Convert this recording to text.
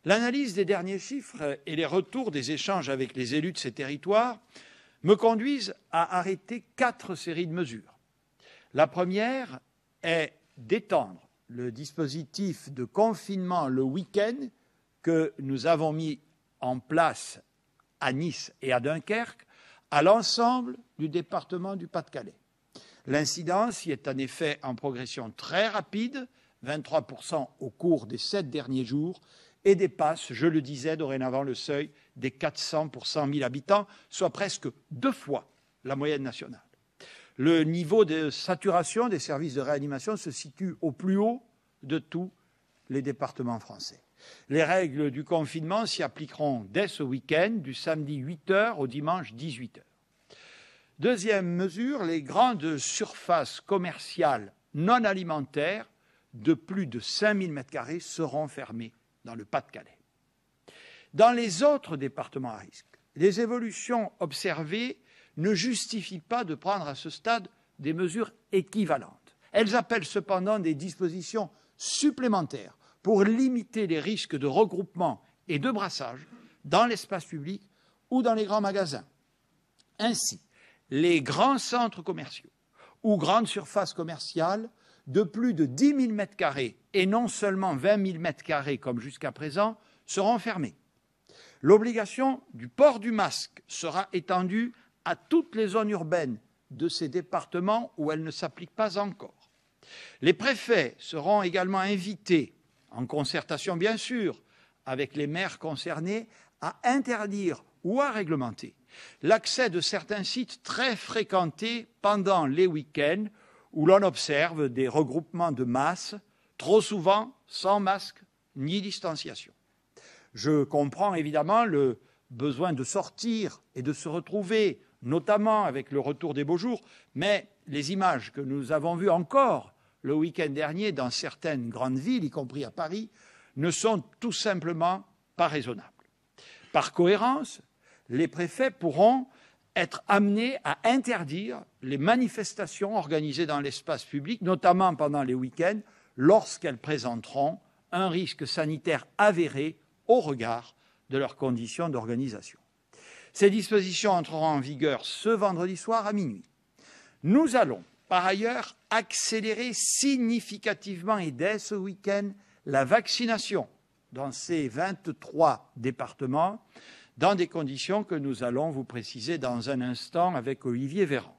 L'analyse des derniers chiffres et les retours des échanges avec les élus de ces territoires me conduisent à arrêter 4 séries de mesures. La première est d'étendre le dispositif de confinement le week-end que nous avons mis en place à Nice et à Dunkerque à l'ensemble du département du Pas-de-Calais. L'incidence y est en effet en progression très rapide, 23% au cours des 7 derniers jours, et dépasse, je le disais, dorénavant le seuil des 400 pour 100 000 habitants, soit presque 2 fois la moyenne nationale. Le niveau de saturation des services de réanimation se situe au plus haut de tous les départements français. Les règles du confinement s'y appliqueront dès ce week-end, du samedi 8h au dimanche 18h. Deuxième mesure, les grandes surfaces commerciales non alimentaires de plus de 5 000 m² seront fermées dans le Pas-de-Calais. Dans les autres départements à risque, les évolutions observées ne justifient pas de prendre à ce stade des mesures équivalentes. Elles appellent cependant des dispositions supplémentaires pour limiter les risques de regroupement et de brassage dans l'espace public ou dans les grands magasins. Ainsi, les grands centres commerciaux ou grandes surfaces commerciales de plus de 10 000 m² et non seulement 20 000 m² comme jusqu'à présent seront fermés. L'obligation du port du masque sera étendue à toutes les zones urbaines de ces départements où elle ne s'applique pas encore. Les préfets seront également invités, en concertation bien sûr avec les maires concernés, à interdire ou à réglementer l'accès de certains sites très fréquentés pendant les week-ends où l'on observe des regroupements de masse, trop souvent sans masque ni distanciation. Je comprends évidemment le besoin de sortir et de se retrouver, notamment avec le retour des beaux jours, mais les images que nous avons vues encore le week-end dernier dans certaines grandes villes, y compris à Paris, ne sont tout simplement pas raisonnables. Par cohérence, les préfets pourront être amenés à interdire les manifestations organisées dans l'espace public, notamment pendant les week-ends, lorsqu'elles présenteront un risque sanitaire avéré au regard de leurs conditions d'organisation. Ces dispositions entreront en vigueur ce vendredi soir à minuit. Nous allons, par ailleurs, accélérer significativement et dès ce week-end la vaccination dans ces 23 départements, dans des conditions que nous allons vous préciser dans un instant avec Olivier Véran.